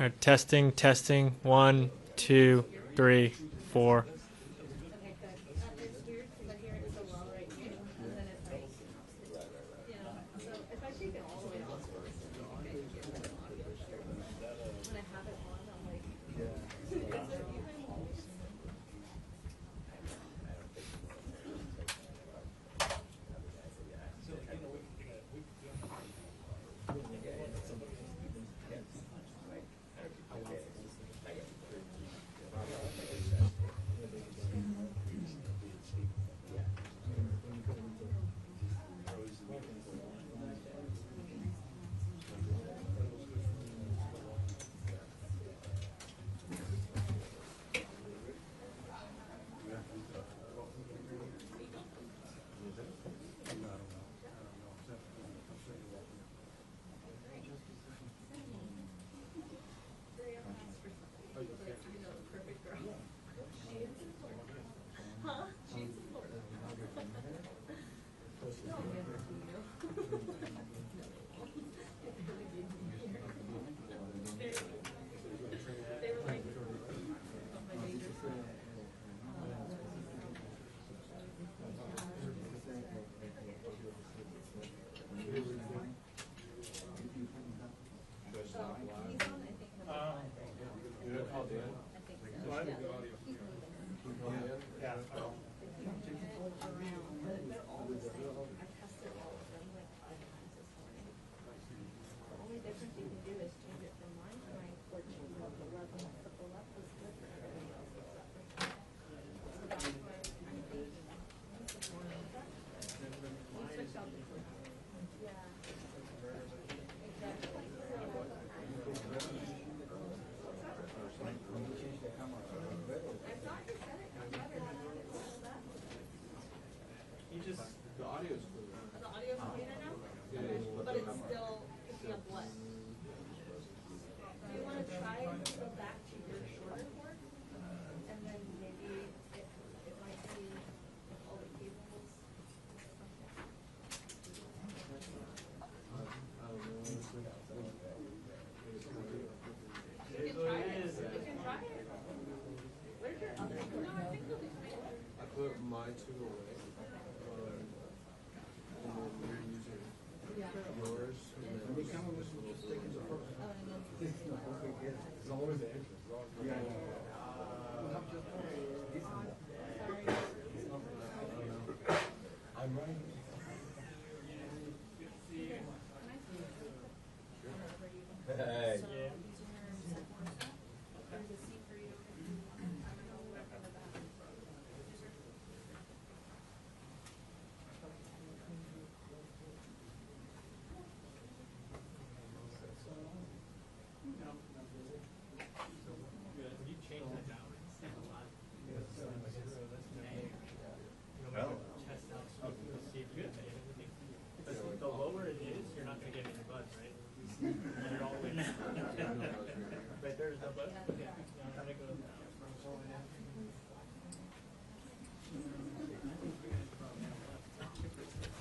All right, testing, testing. 1, 2, 3, 4.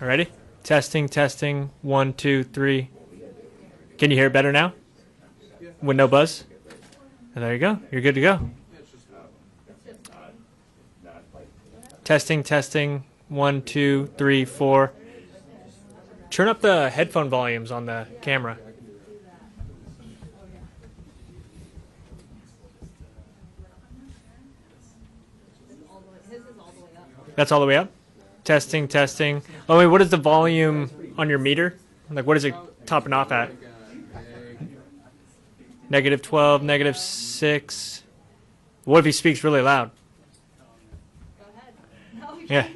Ready? Testing, testing. 1, 2, 3. Can you hear it better now? With no buzz? And there you go. You're good to go. Testing, testing. 1, 2, 3, 4. Turn up the headphone volumes on the camera. That's all the way up? Testing, testing. Oh, wait, what is the volume on your meter? Like, what is it topping off at? -12, -6. What if he speaks really loud? Yeah.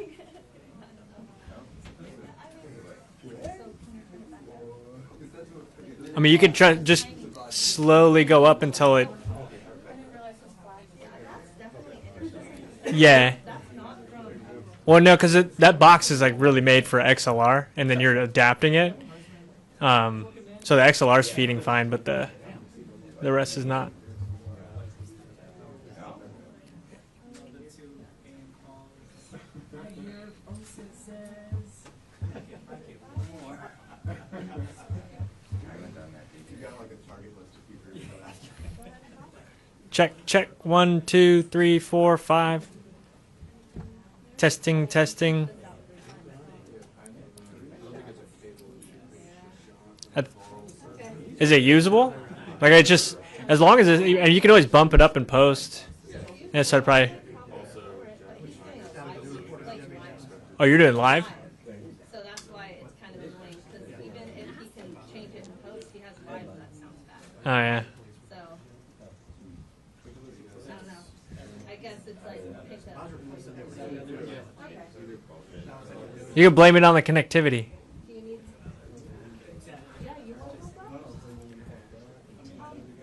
I mean, you could try just slowly go up until it. Yeah. Well, no, because that box is like really made for XLR, and then you're adapting it. So the XLR is feeding fine, but the rest is not. Check, check. 1, 2, 3, 4, 5. Testing, testing. Is it usable? Like I just, as long as and you can always bump it up in post. Yeah, so I'd probably. Oh, you're doing live? So that's why it's kind of annoying, because even if he can change it in post, he has live and that sounds bad. Oh yeah. So, I don't know. I guess it's like picked up. You can blame it on the connectivity. Do you need? Yeah, you hold it up.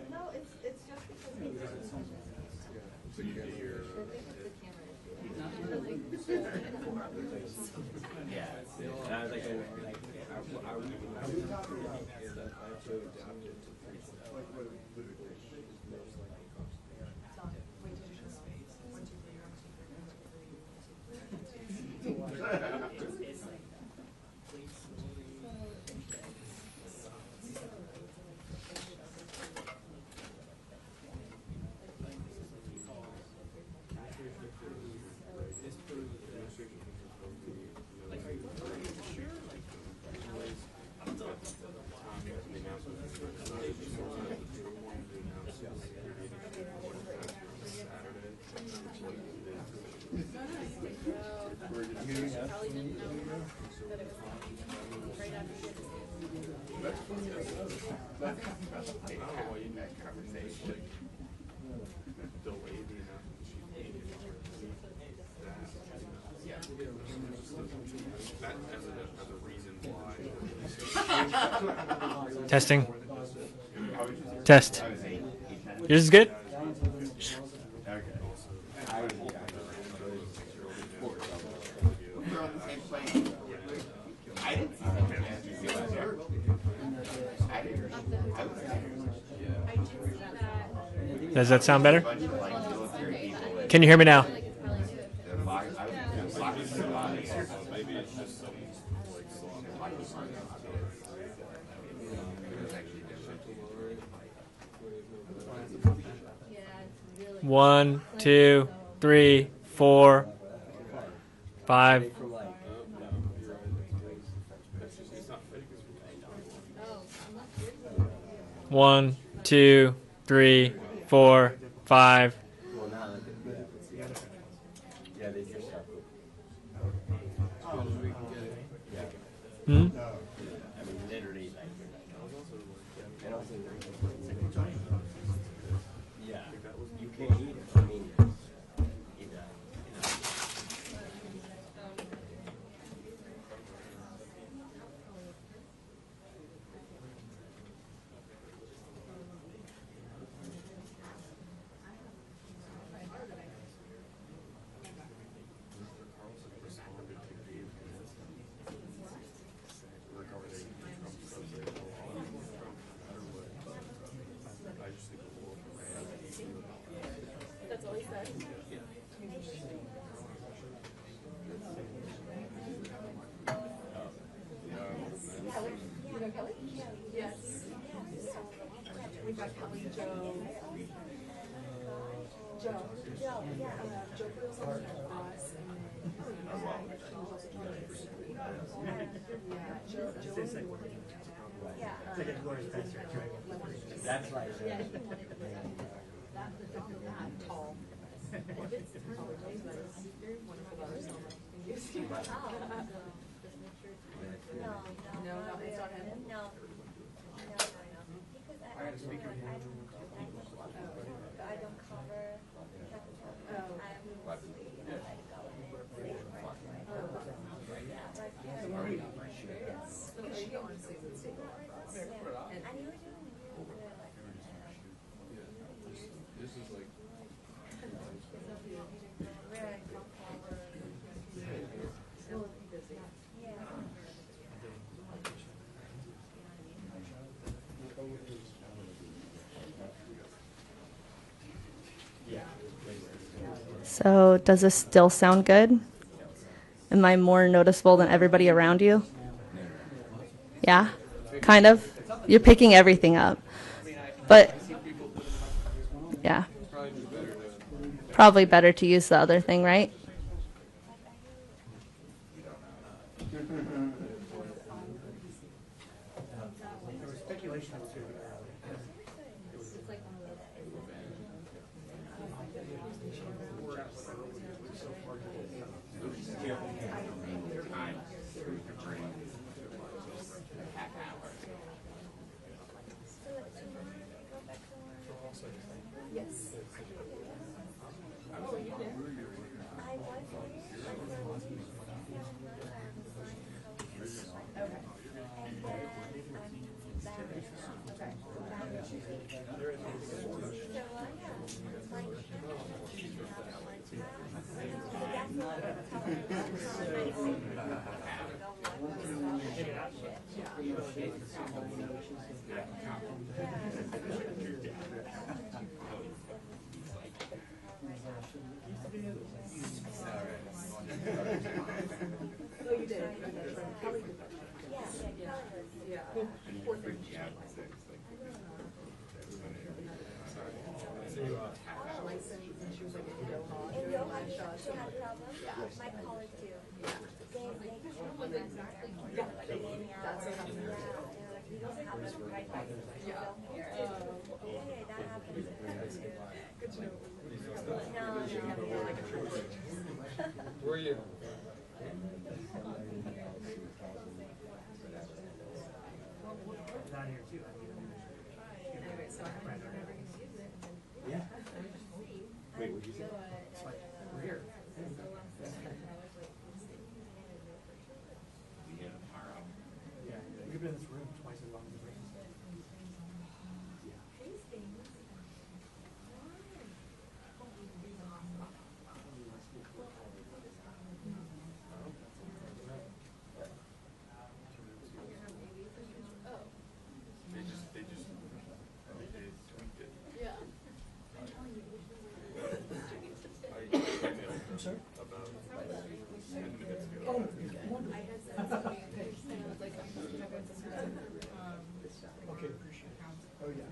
No, it's just because he so you get your. Testing. Test. Yours is good? Does that sound better? Can you hear me now? One, 2, 3, 4, 5. One, 2, 3, 4, 5. Hmm? That's right. So, does this still sound good? Am I more noticeable than everybody around you? Yeah, kind of. You're picking everything up. But, yeah. Probably better to use the other thing, right? Where are you? Yeah. Wait, what'd you say? We're here. Yeah, we've been in this room twice as long as it rains. Sorry? Oh, okay, appreciate it. Oh, yeah.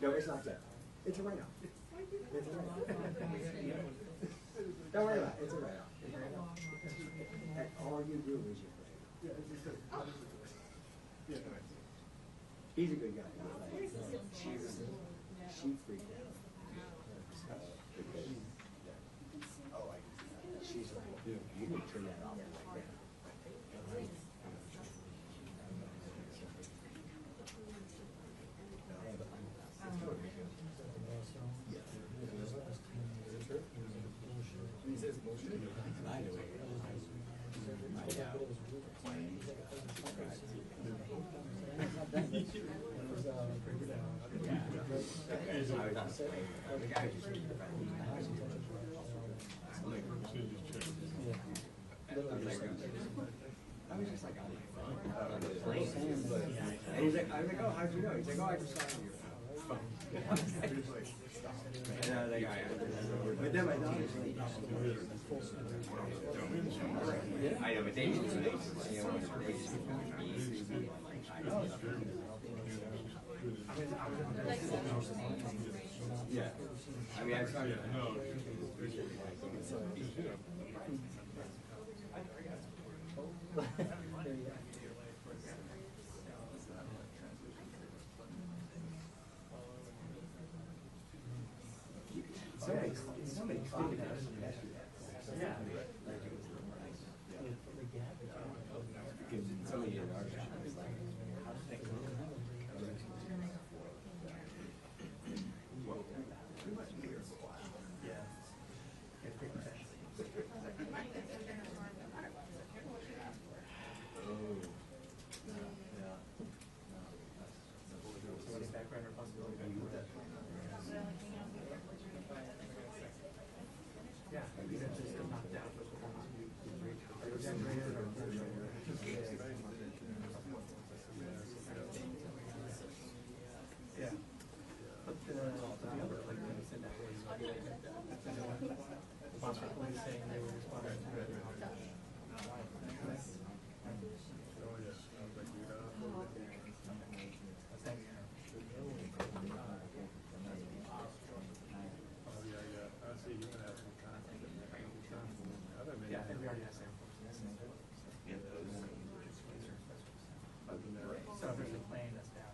No, it's not that. It's a write-off. It's a write-off. Don't worry about it. It's a write-off. And all you do is you pray. He's a good guy. She freaked out. She's like, you can turn that off right now. I was just like, oh, and he's like, I was like, oh, how'd you know? He's like, oh, I just saw it on your phone. And I was like, all right. But then my daughter was like, I know, but they just yeah. I mean, I started. Somebody called that. Yeah. Somebody in our shop is like, well, pretty much here for a while. Yeah. It's pretty professional. Oh. Yeah. What is background responsibility? Yeah, I mean, it's just knocked down. Boston police saying they were responding to it. Yeah, I think we already have samples. So if there's a plane that's down,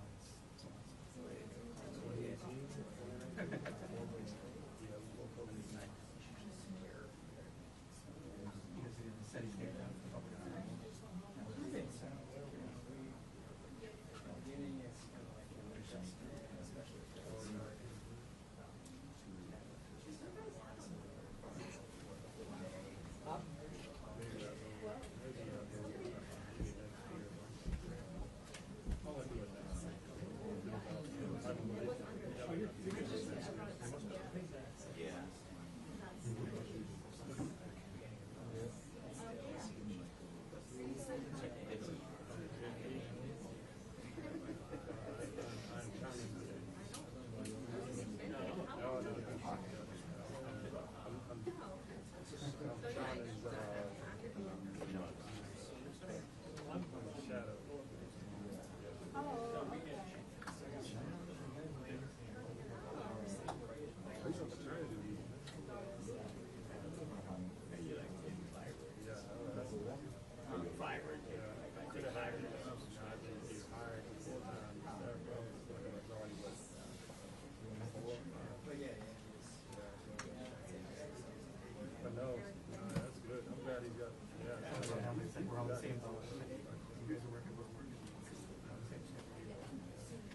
we're on the same boat. You guys are working, we're working. We're on the same ship.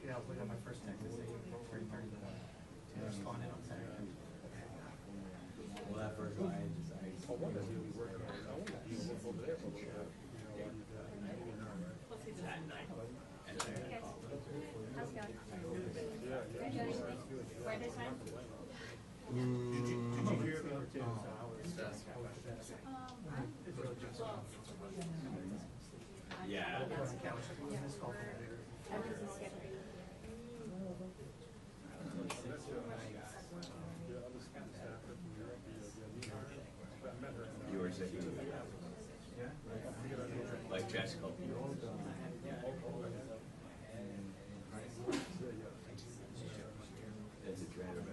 Yeah, I was looking at my first text to say, return to respond on Saturday. Well, that first line, yeah. You were saying, like Jessica. That's a trainer,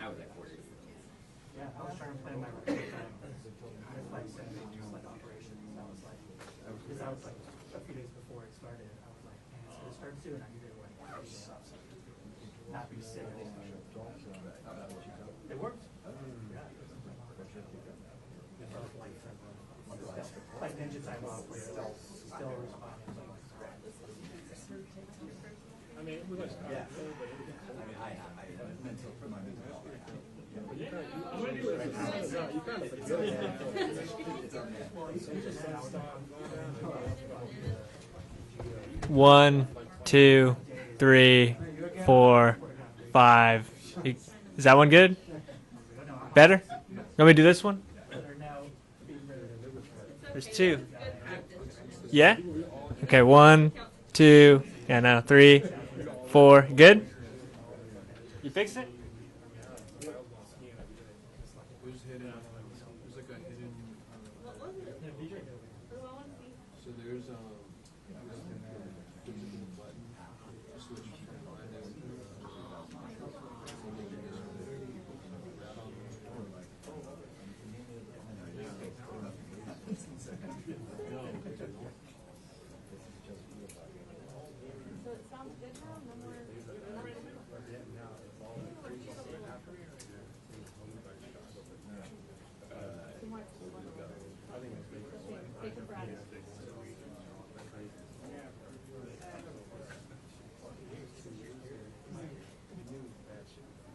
I was like 40. Yeah, I was trying to plan my recruitment time. I was like setting up just like operations. I was like, because I was like a few days before it started, I was like, man, it's gonna start soon. I need to like not be sick. It worked. Yeah. Like ninja time off, where still responding. I mean, we was Yeah. I mean, I mental for my mental health. you kind of forget. 1, 2, 3, 4, 5. Is that one good? Better? Let me do this one? There's 2. Yeah? Okay, 1, 2, yeah, no, 3, 4. Good? You fixed it? So there's button switch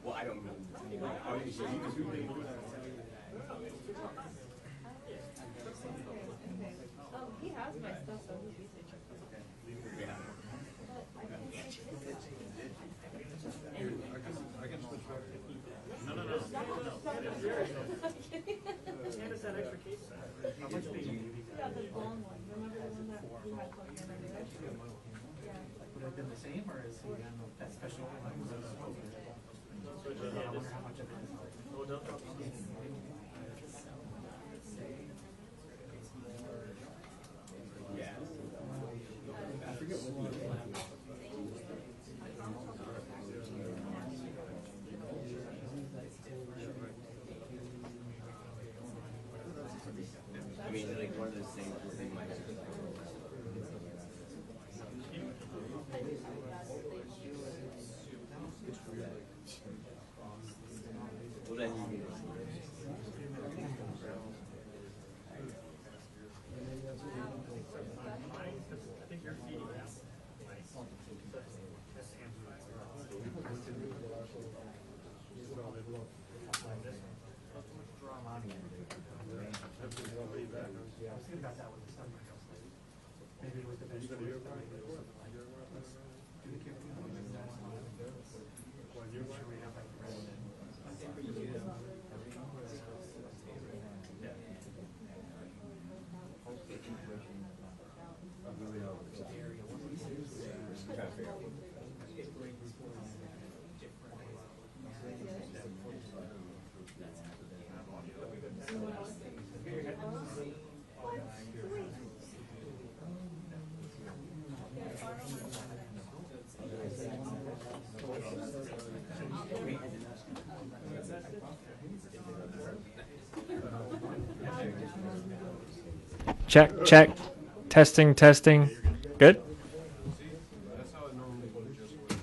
Well, I don't know. He has my stuff, so he's Yeah. Would it have been the same, or is he that special? Yeah, I wonder how much of it is. I mean, like one of those things where they might just well then you I was thinking about that with the summer. Maybe with the vegetables. Do the cucumber. Make sure we have like the rest. Check, check. Testing, testing. Good? That's how it normally would just work.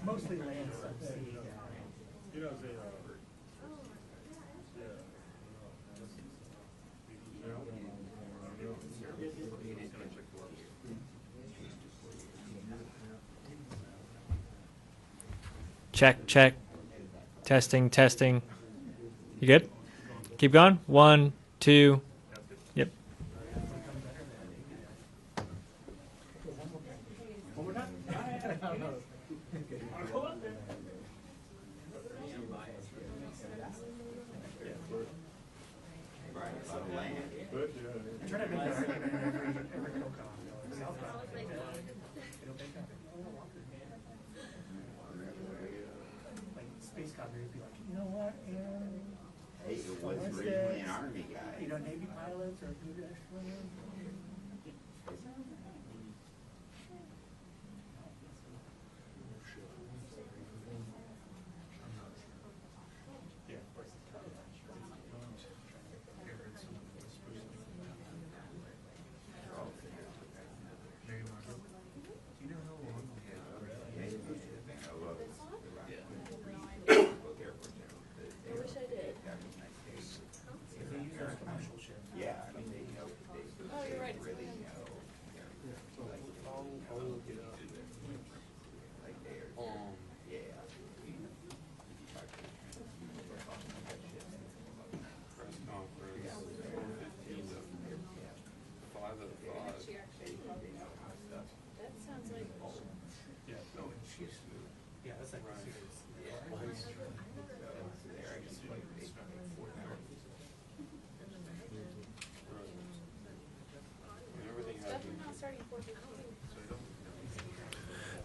Mostly land subsea. Check, check. Testing, testing. You good? Keep going. 1, 2. Yep. I try to make that argument in every Coca southbound. It'll pick up. Like space cadre would be like, you know what, Aaron? Hey, it was originally an army guy. You know, Navy pilots are good at swimming. Yeah, I mean, they know, they really know. Like they're, yeah. Press conference, 15 of 5 of 5. That sounds like Yeah, yeah, that's like Right. serious. And everything has stuff been, not starting 14.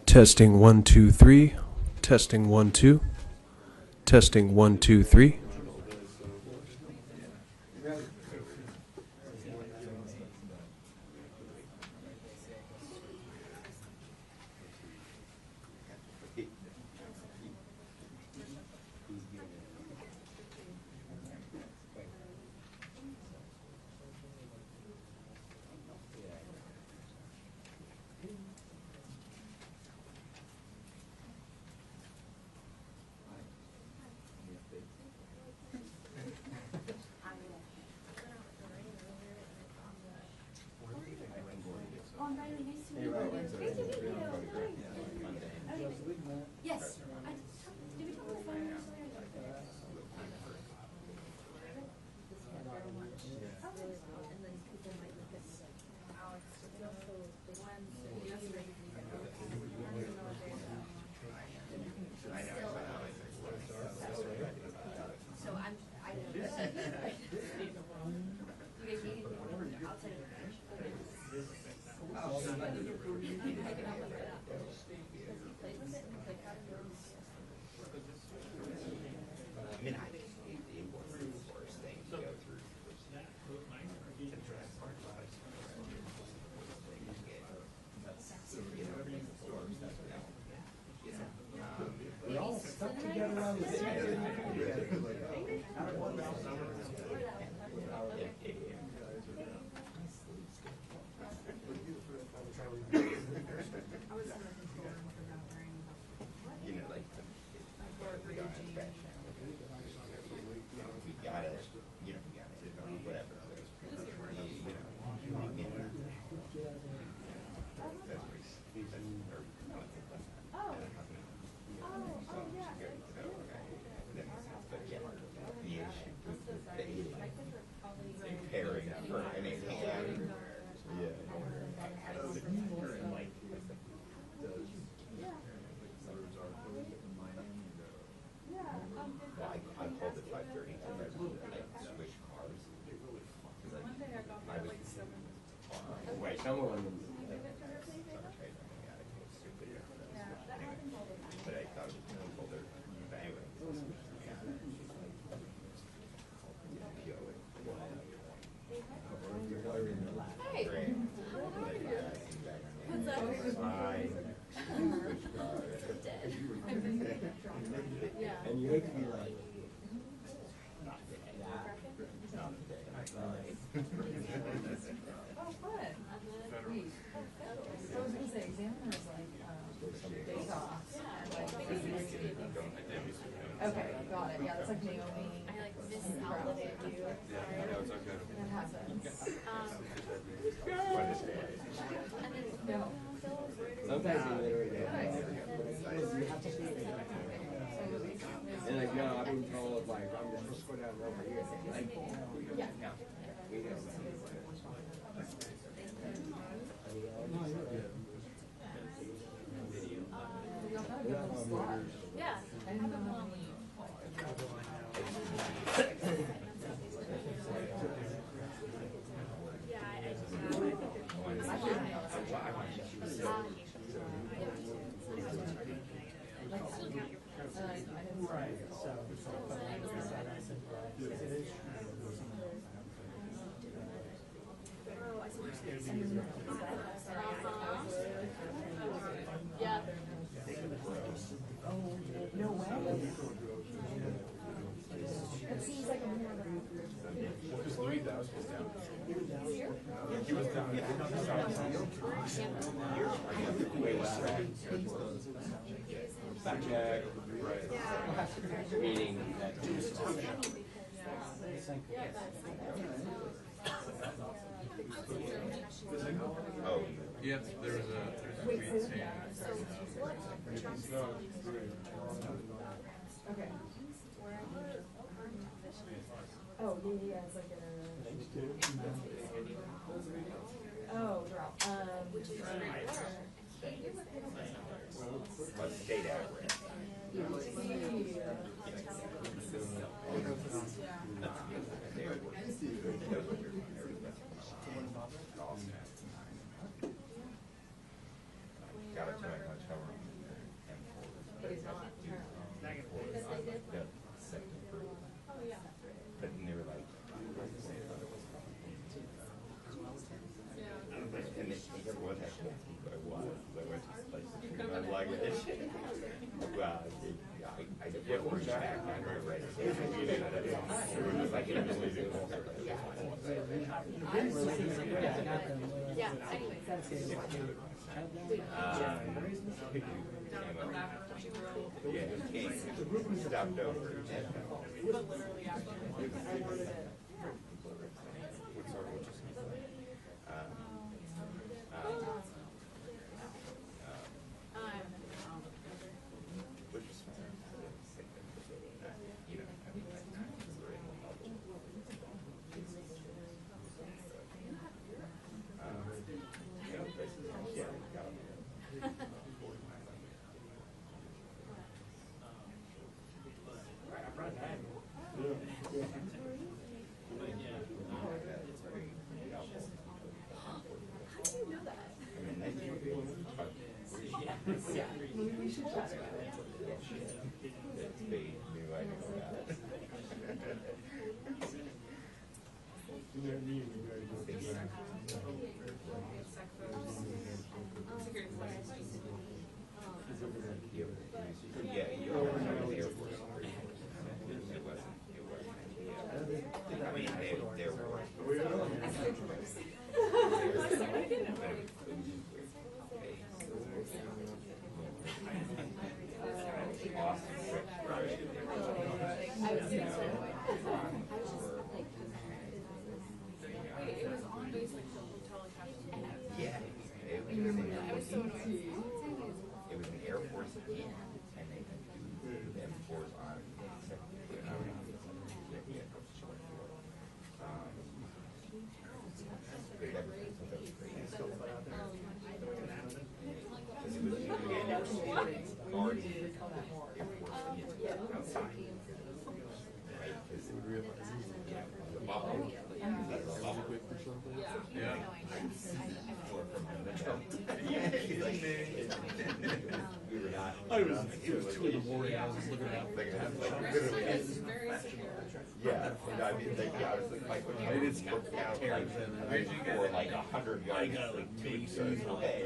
Testing 1 2 3. Testing 1 2. Testing 1 2 3. mean, it was the worst thing to go through. We're all stuck together on the same. You know, like, we got it, you know, we got it, whatever. Pairing for any hand. Well, I called at 5:30 because I switched cars. I was wait, someone. But I thought it was older. But anyway. Hey. What's up? Yeah. And you hate to be like, Oh, fun. Neat. I was gonna say, examiners like, days off. Okay, got it. Yeah, that's like Naomi. I like misvalidated you. Yeah, no, it's okay. That happens. No. sometimes you literally don't know. You have to be and like, no, I've been told, like, I'm just supposed to go down over here. Like, Yeah. we know. No, you're good. Y'all got a good little slot. Yeah. I didn't know how many. Yeah, I just Right, so, it is. Oh, I see what you're saying. Yeah. No way. It seems like a more. Because Louis Dow's was down. He was down. Back check. Right. Meeting that. Oh. Yep, there's a tweet saying. Okay. Oh, yeah, it's like a. Oh, drop. State average. Got it to my lunch hour. But he's not. But they were like. And they everyone had to think what I was. I went to this place. I was like, well, I did push back. I read it. It was like, it was like, Yeah, anyway. yeah, he came, stopped over. But literally after. I ordered it. Which is fine. You know, I mean, like, we're in the bubble. You know, but, yeah, we got them. They knew I knew that. Yeah, you were in the Air Force. It wasn't. I mean, they were. Awesome trips, right? It was on base like the hotel captain. Yeah, it was an Air Force team, and they had two M4s on It was 2 in the morning. I was just looking up. Yeah, and I mean, like, I was like, when I did work out, like, for like 100 yards, I got like base or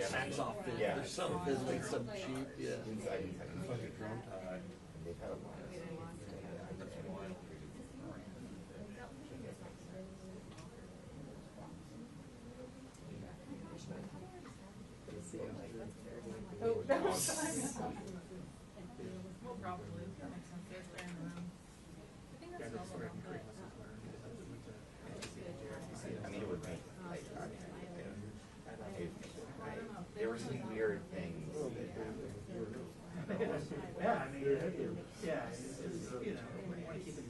tax off it. Yeah. Or something like some cheap. Yeah. inside, fucking drum tie. They've had a lot of. Oh, that was well, probably. That makes sense. They're staying around. I think that's also around that. I mean, it would make, like, there were some weird things that happened. Yeah, I mean, yeah, it's, you know, we want to keep it.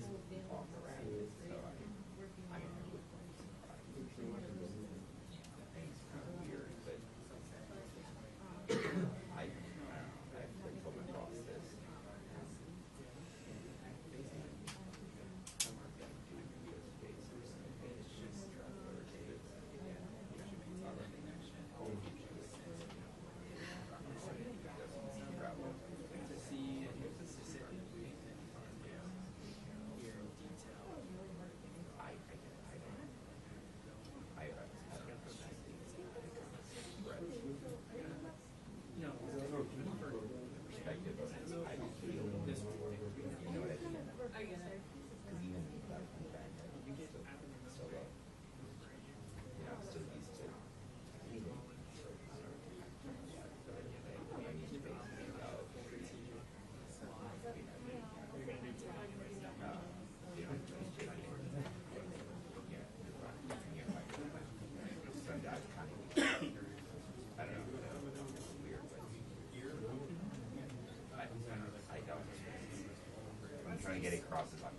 I'm trying to get it across as like.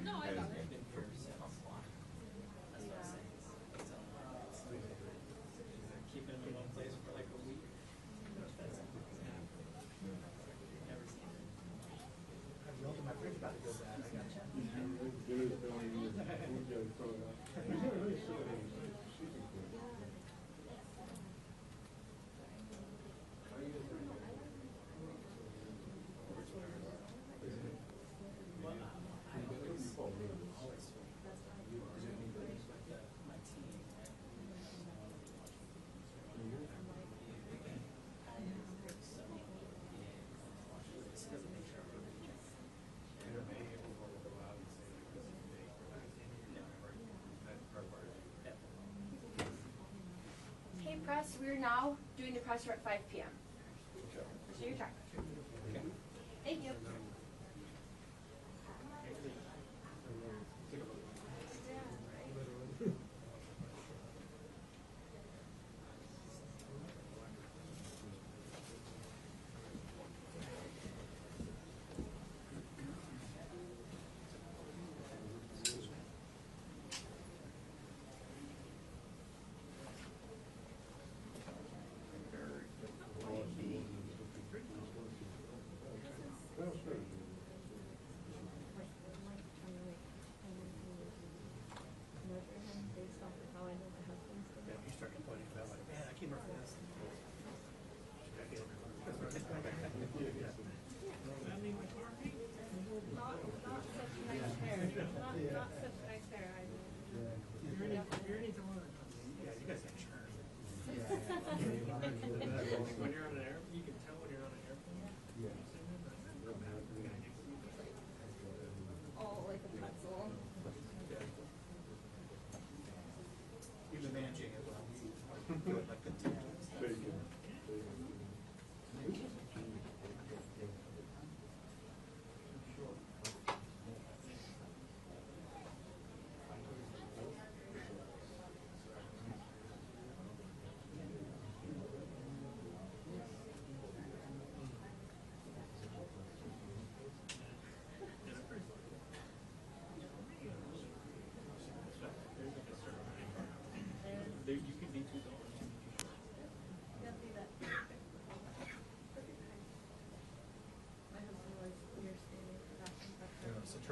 No, I got it. Keeping them in one place for like a week. My friend's about to go bad. I got Hey press, we're now doing the presser at 5 p.m. So your time. Thank you. Well,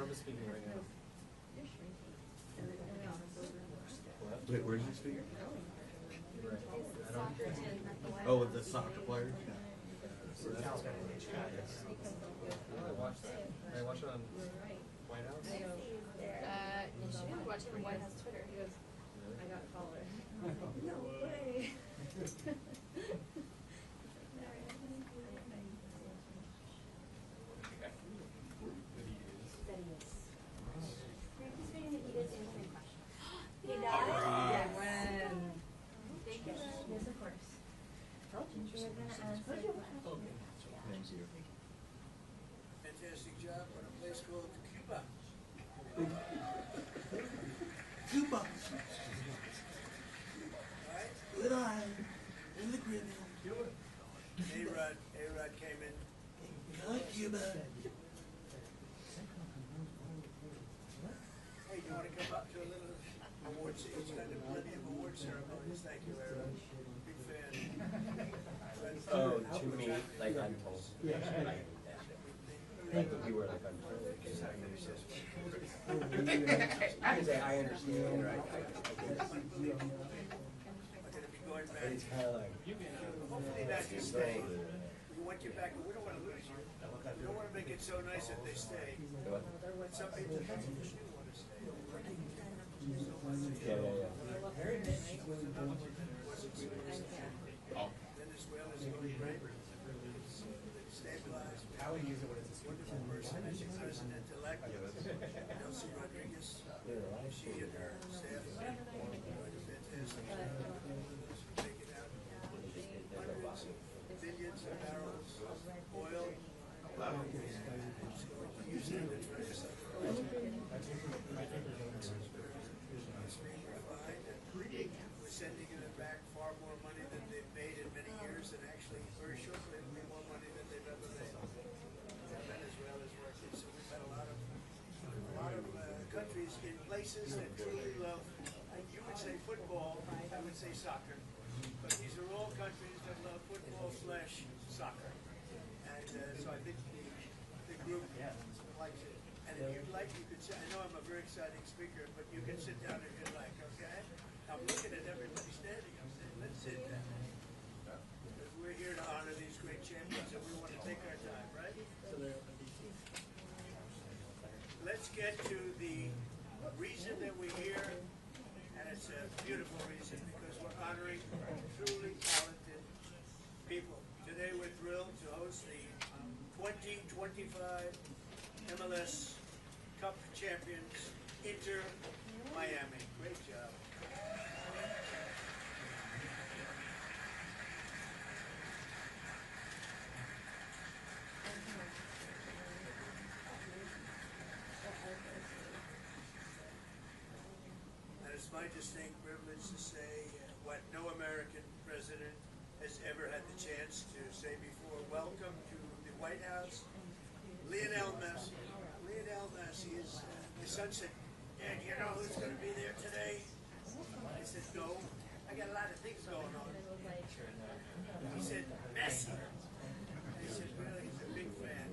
Norma's speaking right now. Wait, where's he speaking? Oh, with the soccer players? I watched that. I watched it on White House. You should watch it on White House Twitter. He goes, I got a follower. No way. He does? Yeah. Thank you. Yes, of course. Told you. We were gonna ask her questions. Fantastic job on a place called Cuba. Cuba. Right? Little island in the Caribbean. A-Rod came in. Cuba. Hey, do you want to come up to a little awards? He's got plenty of award ceremonies. Thank you, A-Rod. Big fan. Oh, to me, like I'm told. You were like untold. I understand, right? But it's kind of like. Hopefully not to stay. We want you back, but we don't want to lose you. We don't want to make it so nice that they stay. But some people do want to stay. Venezuela's going great. It's stabilized. How we use it when it's a wonderful person. As your president-elect, Nelson Rodriguez, she and her staff are doing a fantastic job. Taking out hundreds of billions of barrels of oil. Use them to try to suffer. We're sending them back far more money than they've made in many years, and actually very shortly it'll be more money than they've ever made. Venezuela's working, so we've had a lot of countries in places that truly love. You would say football, I would say soccer, but these are all countries that love football / soccer, and so I think the group likes it. And if you'd like, you could say, I know I'm a very exciting speaker, but you can sit down if you'd like, okay? I'm looking at everybody standing. I'm saying, let's sit down. Because we're here to honor these great champions, and we want to take our time, right? Let's get to the reason that we're here, and it's a beautiful reason because we're honoring truly talented people. Today we're thrilled to host the 2025 MLS Cup champions, Inter Miami. Great job. And it's my distinct privilege to say what no American president has ever had the chance to say before. Welcome to the White House, Lionel Messi. Lionel Messi is, his son said, Dad, you know who's going to be there today? I said, no. I got a lot of things going on. He said, Messi. I said, well, he's a big fan.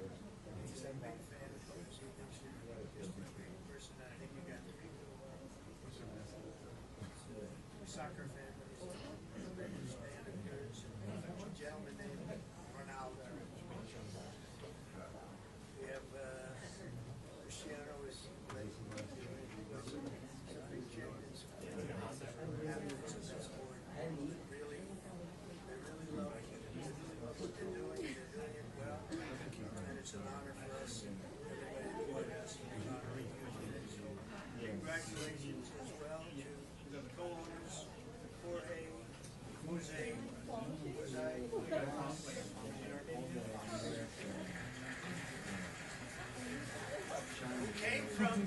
He's a big fan of yours. He thinks you're just a great personality. You got the people. Soccer fan, but he's a great fan of yours. A gentleman named Ronaldo. We have Cristiano is great. Champions. Athletes of that sport. Really, they really love it. They really love what they're doing. They're doing it well. And it's an honor for us and everybody in the White House to be honoring you today. So congratulations as well to the co-owners, Jorge, Jose, who came from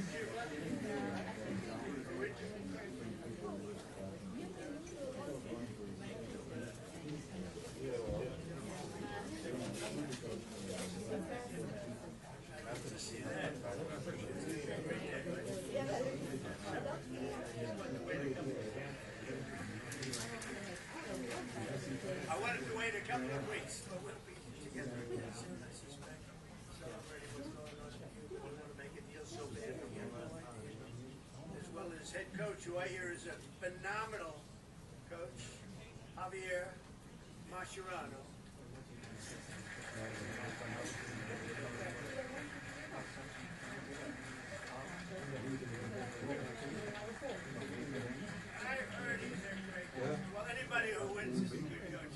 I wanted to wait a couple of weeks, but we'll be together soon, I suspect, celebrating what's going on in Cuba. We want to make it feel so big. Brazil, his head coach, who I hear is a phenomenal coach, Javier Mascherano. I've heard he's a great coach. Well, anybody who wins is a good coach.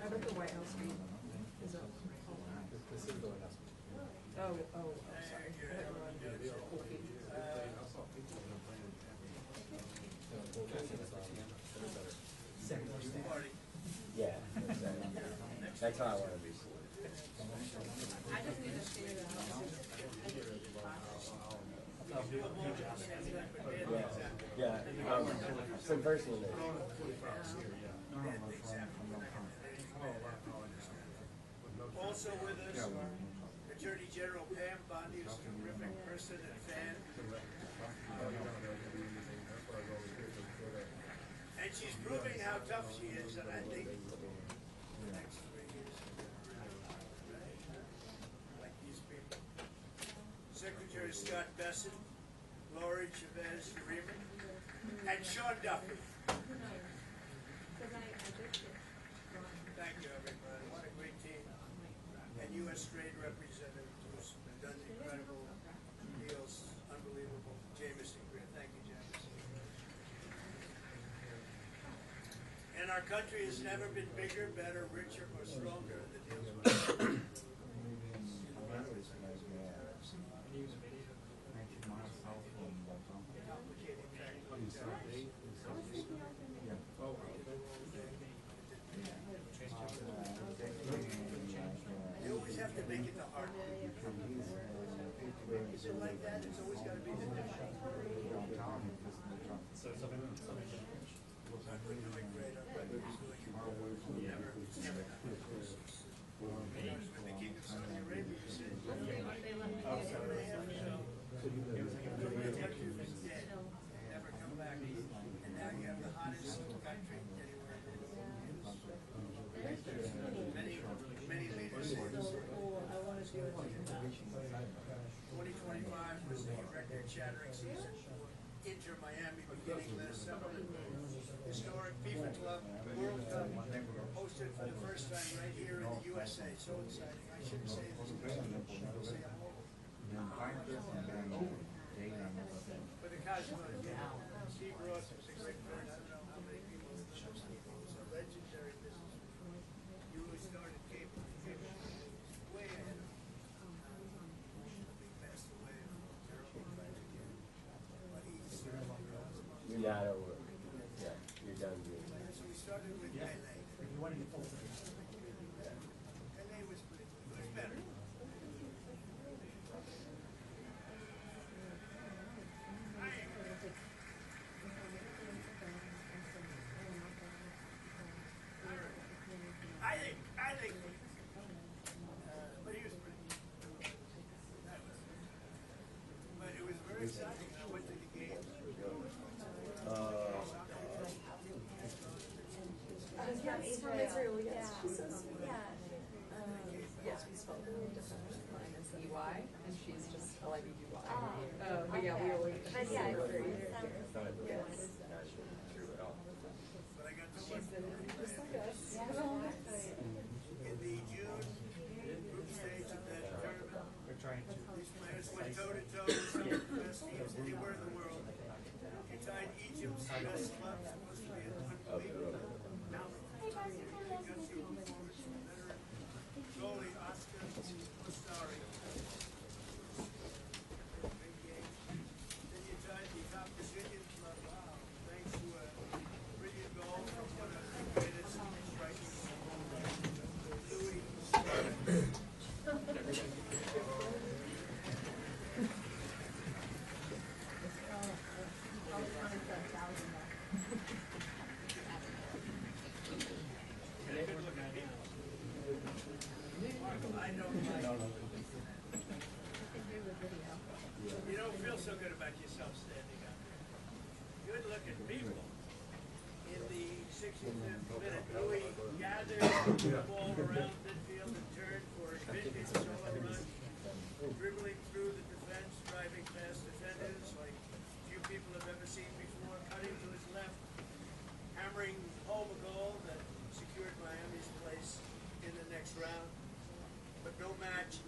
How about the White House meeting? Is that? Oh, sorry. Yeah, that's how I want to be. I just need to figure that Yeah, some person there. Also with us are Attorney General Pam Bondi, who's a terrific person and fan. And she's proving how tough she is, and I think the next 3 years, like these people. Secretary Scott Bessent, Lori Chavez Freeman, and Sean Duffy. Thank you, everybody. What a great team. And U.S. Trade Representative who's done incredible deals, unbelievable. Jameson Greer. Thank you, Jameson. And our country has never been bigger, better, richer, or stronger than the deals we're making. You always have to make it the hard way. Is it like that? It's always got to be the different. We're doing great. Our country's doing never done this. When the king of Saudi Arabia said, the country was dead, never come back. And now you have the hottest country anywhere in the world. Many leaders say this. 2025 was a record-shattering season. Inter Miami beginning last summer. Historic FIFA Club World Cup hosted for the first time right here in the USA. So exciting. I shouldn't say this. Say I'm old. For the Cosmos, Steve Ross was a great friend. I don't know how many people know Steve. He was a legendary businessman. You started Cape way ahead of him. He passed away of terrible tragedy. But he's You're not over. Yeah, you're done good. so we started with LA. You want to get full LA was pretty good. It was better. I think, but he was pretty good. But it was very exciting. I went to the games. Yes, from Israel, yes. She says, yes, we spelled it differently. Mine is EY, and she's just LIBDY. But yeah, we always. But yeah, Not it true at all. But I got to She's been just like us. in the June group stage of that tournament. We're trying to. These players went toe-to-toe with some of the best teams anywhere in the world. You tied Egypt's best club, supposed to be an unbelievable. Goalie Oscar Mustari. Big game. Then you tied the top Brazilian club. Wow. don't like you don't feel so good about yourself standing up there. Good looking people. In the 65th minute, Louis gathered the ball around midfield and turned for a vintage solo run, dribbling through the defense, driving past defenders like few people have ever seen before, cutting to his left, hammering home a goal that secured Miami's place in the next round. But no match.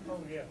Oh, yeah.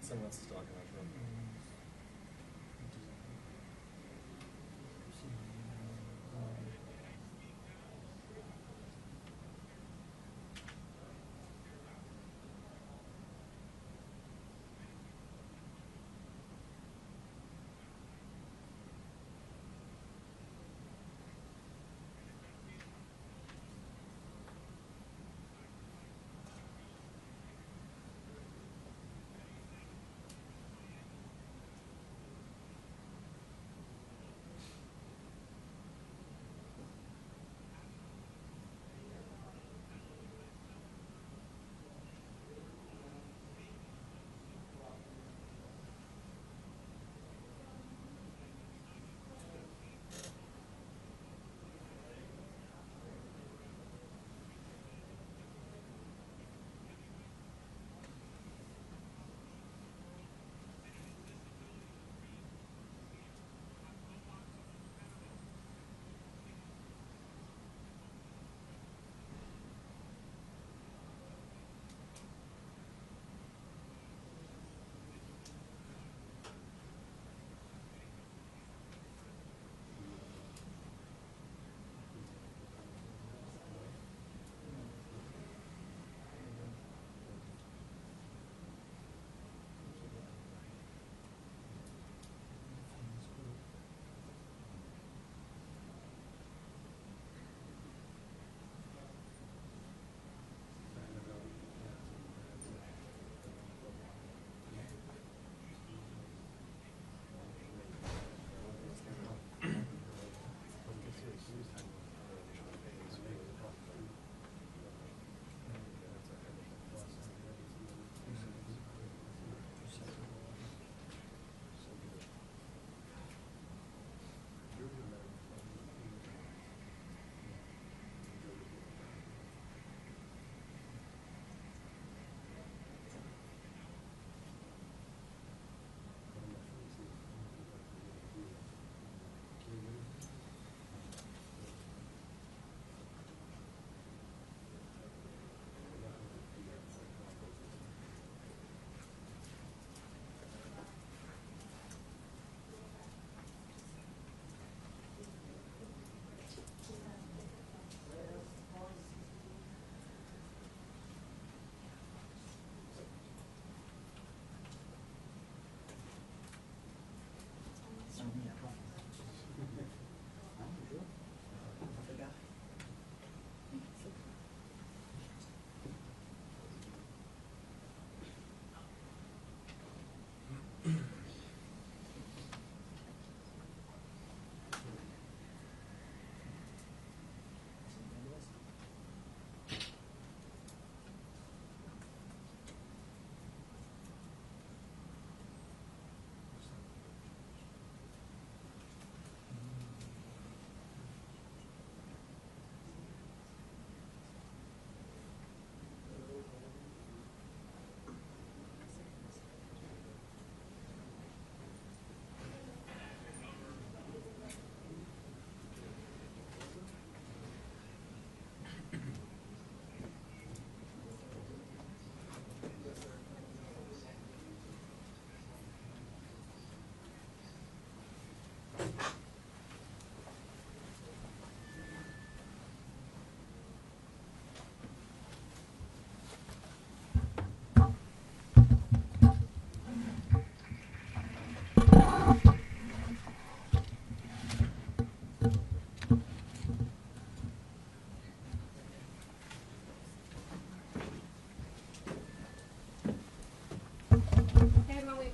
Someone else is talking about it.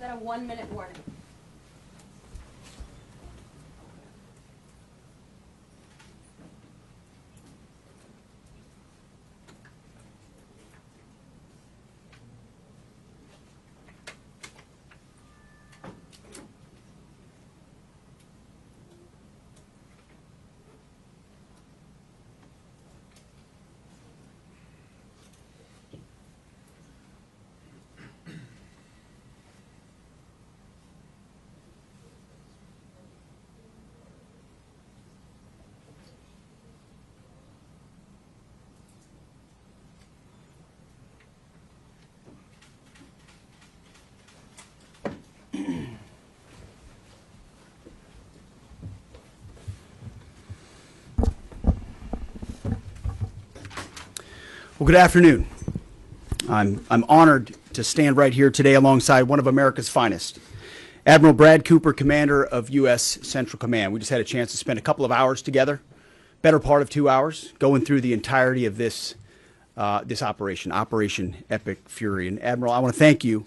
got a 1-minute warning. Well, good afternoon. I'm honored to stand right here today alongside one of America's finest, Admiral Brad Cooper, Commander of U.S. Central Command. We just had a chance to spend a couple of hours together, better part of 2 hours, going through the entirety of this operation, Operation Epic Fury. And Admiral, I want to thank you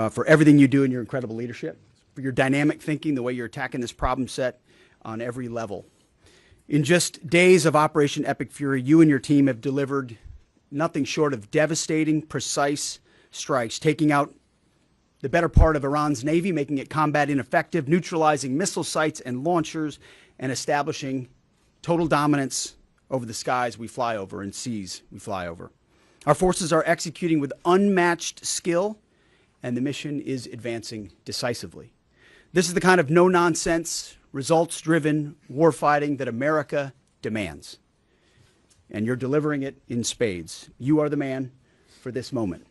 for everything you do and your incredible leadership, for your dynamic thinking, the way you're attacking this problem set on every level. In just days of Operation Epic Fury, you and your team have delivered nothing short of devastating, precise strikes, taking out the better part of Iran's navy, making it combat ineffective, neutralizing missile sites and launchers, and establishing total dominance over the skies we fly over and seas we fly over. Our forces are executing with unmatched skill, and the mission is advancing decisively. This is the kind of no-nonsense, results-driven warfighting that America demands. And you're delivering it in spades. You are the man for this moment.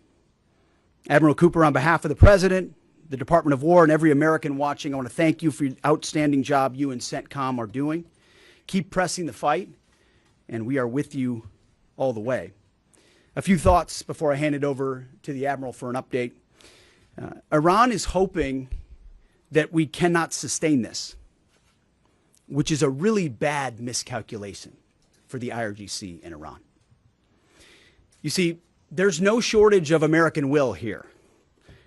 Admiral Cooper, on behalf of the President, the Department of War, and every American watching, I want to thank you for your outstanding job you and CENTCOM are doing. Keep pressing the fight, and we are with you all the way. A few thoughts before I hand it over to the Admiral for an update. Iran is hoping that we cannot sustain this, which is a really bad miscalculation for the IRGC in Iran. You see, there's no shortage of American will here.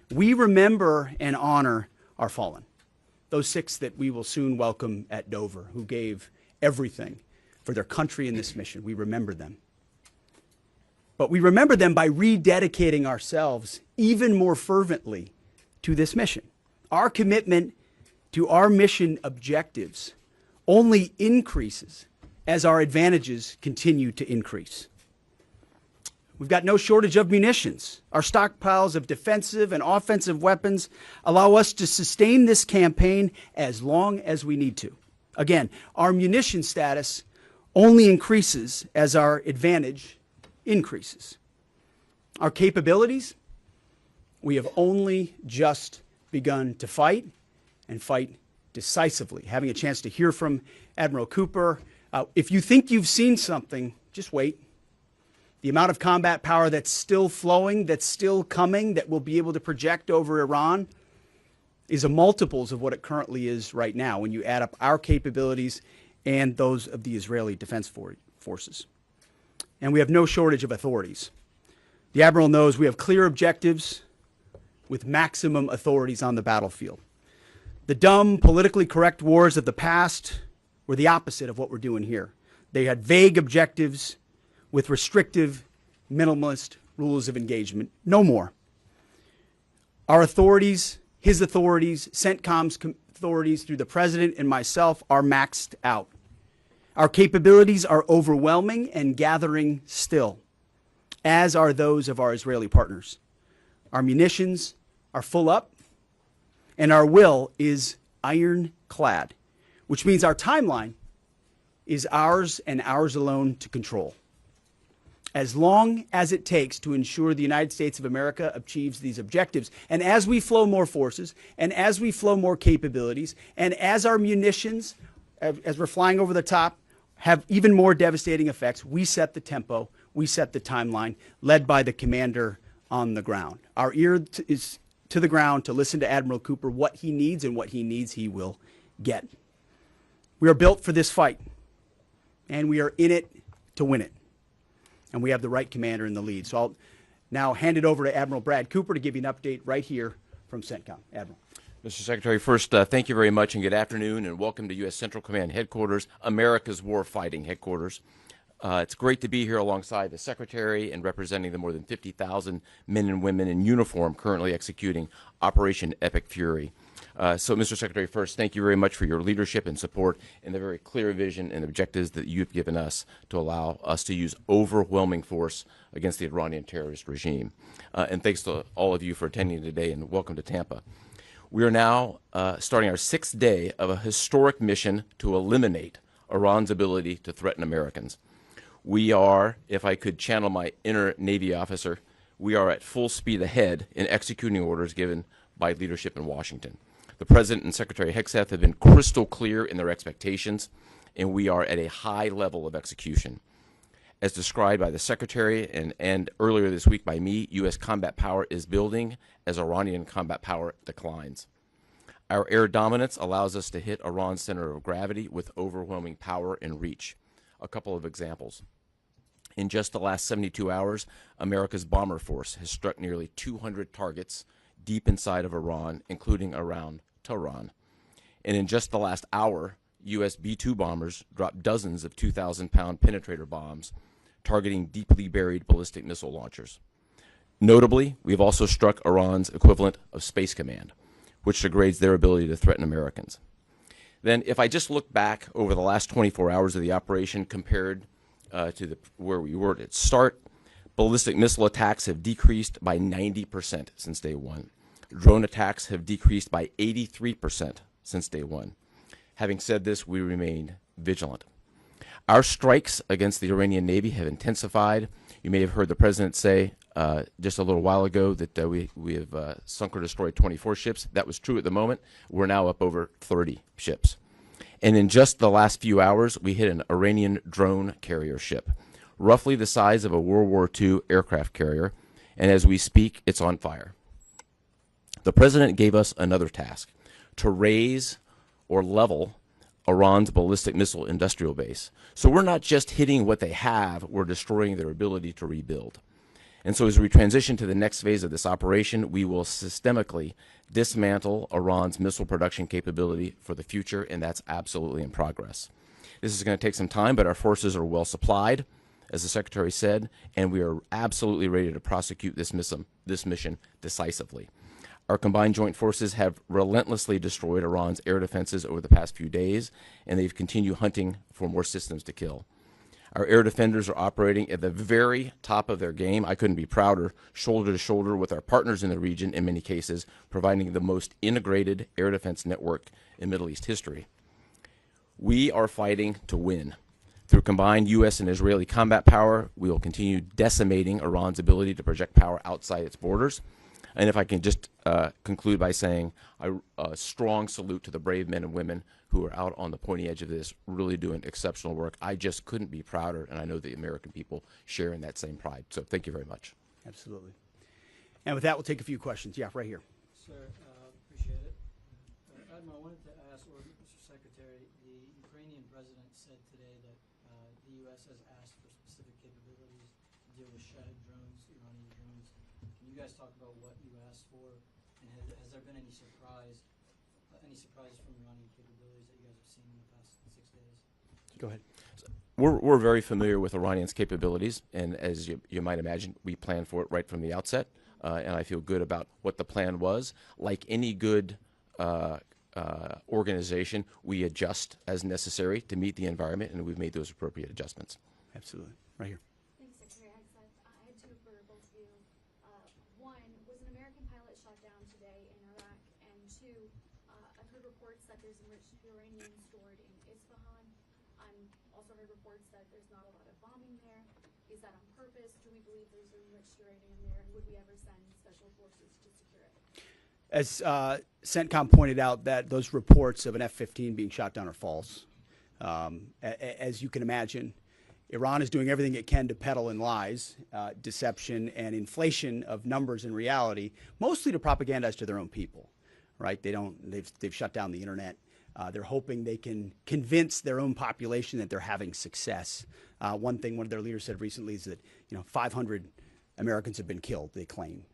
We remember and honor our fallen, those 6 that we will soon welcome at Dover, who gave everything for their country in this mission. We remember them. But we remember them by rededicating ourselves even more fervently to this mission. Our commitment to our mission objectives only increases as our advantages continue to increase. We've got no shortage of munitions. Our stockpiles of defensive and offensive weapons allow us to sustain this campaign as long as we need to. Again, our munition status only increases as our advantage increases. Our capabilities, we have only just begun to fight, and fight decisively. Having a chance to hear from Admiral Cooper, if you think you've seen something, just wait. The amount of combat power that's still flowing, that's still coming, that we'll be able to project over Iran is a multiples of what it currently is right now when you add up our capabilities and those of the Israeli Defense Forces. And we have no shortage of authorities. The Admiral knows we have clear objectives with maximum authorities on the battlefield. The dumb, politically correct wars of the past were the opposite of what we're doing here. They had vague objectives with restrictive, minimalist rules of engagement. No more. Our authorities, his authorities, CENTCOM's authorities through the President and myself are maxed out. Our capabilities are overwhelming and gathering still, as are those of our Israeli partners. Our munitions are full up, and our will is ironclad, which means our timeline is ours and ours alone to control. As long as it takes to ensure the United States of America achieves these objectives, and as we flow more forces, and as we flow more capabilities, and as our munitions, as we're flying over the top, have even more devastating effects, we set the tempo, we set the timeline, led by the commander on the ground. Our ear is to the ground to listen to Admiral Cooper, what he needs, and what he needs he will get. We are built for this fight, and we are in it to win it. And we have the right commander in the lead. So I'll now hand it over to Admiral Brad Cooper to give you an update right here from CENTCOM. Admiral. Mr. Secretary, first, thank you very much and good afternoon, and welcome to U.S. Central Command Headquarters, America's Warfighting Headquarters. It's great to be here alongside the Secretary and representing the more than 50,000 men and women in uniform currently executing Operation Epic Fury. So, Mr. Secretary, first, thank you very much for your leadership and support and the very clear vision and objectives that you've given us to allow us to use overwhelming force against the Iranian terrorist regime. And thanks to all of you for attending today, and welcome to Tampa. We are now starting our 6th day of a historic mission to eliminate Iran's ability to threaten Americans. We are, if I could channel my inner Navy officer, we are at full speed ahead in executing orders given by leadership in Washington. The President and Secretary Hegseth have been crystal clear in their expectations, and we are at a high level of execution. As described by the Secretary and earlier this week by me, U.S. combat power is building as Iranian combat power declines. Our air dominance allows us to hit Iran's center of gravity with overwhelming power and reach. A couple of examples. In just the last 72 hours, America's bomber force has struck nearly 200 targets deep inside of Iran, including around Tehran. And in just the last hour, U.S. B-2 bombers dropped dozens of 2,000-pound penetrator bombs targeting deeply buried ballistic missile launchers. Notably, we've also struck Iran's equivalent of Space Command, which degrades their ability to threaten Americans. Then, if I just look back over the last 24 hours of the operation compared to where we were at its start, ballistic missile attacks have decreased by 90% since day one. Drone attacks have decreased by 83% since day one. Having said this, we remain vigilant. Our strikes against the Iranian Navy have intensified. You may have heard the President say just a little while ago that we have sunk or destroyed 24 ships. That was true at the moment. We're now up over 30 ships. And in just the last few hours, we hit an Iranian drone carrier ship, roughly the size of a World War II aircraft carrier, and as we speak, it's on fire. The President gave us another task, to raise or level Iran's ballistic missile industrial base. So we're not just hitting what they have, we're destroying their ability to rebuild. And so as we transition to the next phase of this operation, we will systemically dismantle Iran's missile production capability for the future, and that's absolutely in progress. This is going to take some time, but our forces are well supplied, as the Secretary said, and we are absolutely ready to prosecute this mission decisively. Our combined joint forces have relentlessly destroyed Iran's air defenses over the past few days, and they've continued hunting for more systems to kill. Our air defenders are operating at the very top of their game. I couldn't be prouder, shoulder to shoulder with our partners in the region in many cases, providing the most integrated air defense network in Middle East history. We are fighting to win. Through combined U.S. and Israeli combat power, we will continue decimating Iran's ability to project power outside its borders. And if I can just conclude by saying a strong salute to the brave men and women who are out on the pointy edge of this, really doing exceptional work. I just couldn't be prouder, and I know the American people share in that same pride. So thank you very much. Absolutely. And with that, we'll take a few questions. Yeah, right here. Sir, appreciate it. Admiral, I wanted to ask, or Mr. Secretary, the Ukrainian president said today that the U.S. has asked for specific capabilities to deal with Shahid drones, Iranian drones. Can you guys talk about what you asked for, and has there been any surprises from Iranian capabilities that you guys have seen in the past 6 days? Go ahead. We're very familiar with Iranian's capabilities, and as you might imagine, we planned for it right from the outset, and I feel good about what the plan was. Like any good organization, we adjust as necessary to meet the environment, and we've made those appropriate adjustments. Absolutely. Right here. Thanks, Secretary Hegseth. I had two for both of you. One, was an American pilot shot down today in Iraq? And two, I've heard reports that there's enriched uranium stored in Isfahan. Also heard reports that there's not a lot of bombing there. Is that on purpose? Do we believe there's enriched uranium there? And would we ever send special forces to secure it? As CENTCOM pointed out, that those reports of an F-15 being shot down are false. As you can imagine, Iran is doing everything it can to peddle in lies, deception, and inflation of numbers in reality, mostly to propagandize to their own people, right? They've shut down the internet. They're hoping they can convince their own population that they're having success. One thing one of their leaders said recently is that 500 Americans have been killed, they claim.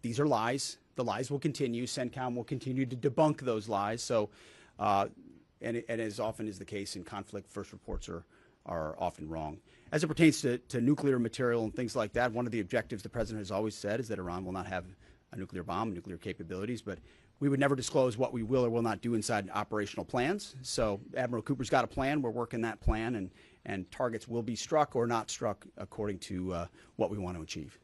These are lies. The lies will continue. CENTCOM will continue to debunk those lies. So, and as often is the case in conflict, first reports are often wrong. As it pertains to nuclear material and things like that, one of the objectives the President has always said is that Iran will not have a nuclear bomb, nuclear capabilities, but we would never disclose what we will or will not do inside operational plans. So Admiral Cooper's got a plan. We're working that plan, and targets will be struck or not struck according to what we want to achieve.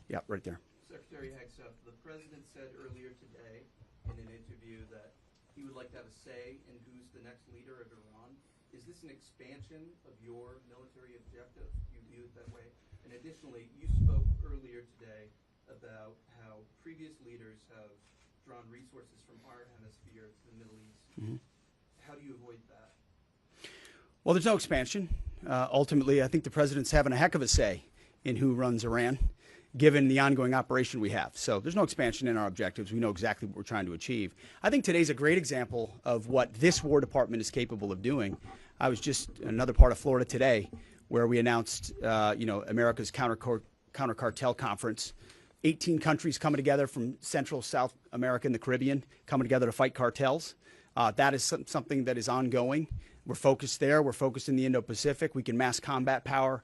Yeah, right there. Secretary Hegseth, the President said earlier today in an interview that he would like to have a say in who's the next leader of Iran. Is this an expansion of your military objective? You view it that way? And additionally, you spoke earlier today about how previous leaders have drawn resources from our hemisphere to the Middle East. Mm-hmm. How do you avoid that? Well, there's no expansion. Ultimately, I think the president's having a heck of a say in who runs Iran, given the ongoing operation we have. So there's no expansion in our objectives. We know exactly what we're trying to achieve. I think today's a great example of what this War Department is capable of doing. I was just in another part of Florida today where we announced, America's counter cartel conference. 18 countries coming together from Central, South America, and the Caribbean coming together to fight cartels. That is something that is ongoing. We're focused there. We're focused in the Indo-Pacific. We can mass combat power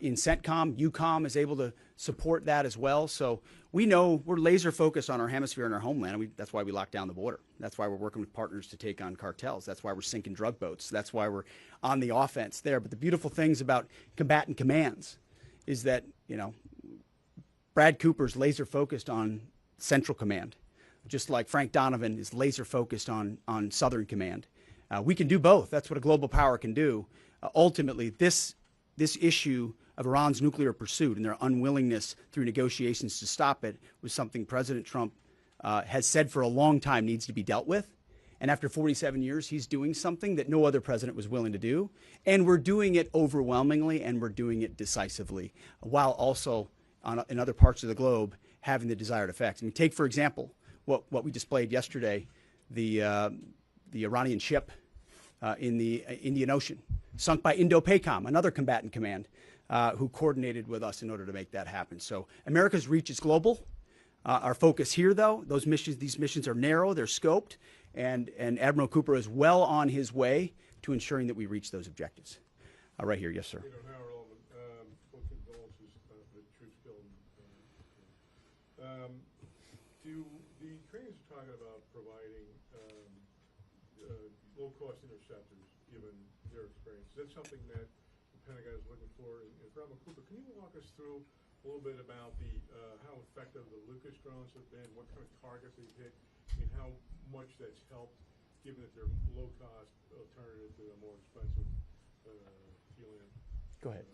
in CENTCOM. EUCOM is able to support that as well. So we know we're laser focused on our hemisphere and our homeland. That's why we locked down the border. That's why we're working with partners to take on cartels. That's why we're sinking drug boats. That's why we're on the offense there. But the beautiful things about combatant commands is that, Brad Cooper's laser focused on Central Command, just like Frank Donovan is laser focused on Southern Command. We can do both. That's what a global power can do. Ultimately, this issue of Iran's nuclear pursuit and their unwillingness through negotiations to stop it was something President Trump has said for a long time needs to be dealt with. And after 47 years, he's doing something that no other president was willing to do. And we're doing it overwhelmingly, and we're doing it decisively, while also in other parts of the globe having the desired effects. I mean, take, for example, what we displayed yesterday, the Iranian ship in the Indian Ocean, sunk by Indo-PACOM, another combatant command, who coordinated with us in order to make that happen. So America's reach is global. Our focus here, though, these missions are narrow, they're scoped, and Admiral Cooper is well on his way to ensuring that we reach those objectives. Right here, yes, sir. Do the trainers are talking about providing low-cost interceptors, given their experience? Is that something that the Pentagon is looking for? And Admiral Cooper, can you walk us through a little bit about how effective the Lucas drones have been, what kind of targets they've hit, and how much that's helped, given that they're low-cost alternative to a more expensive helium? Go ahead.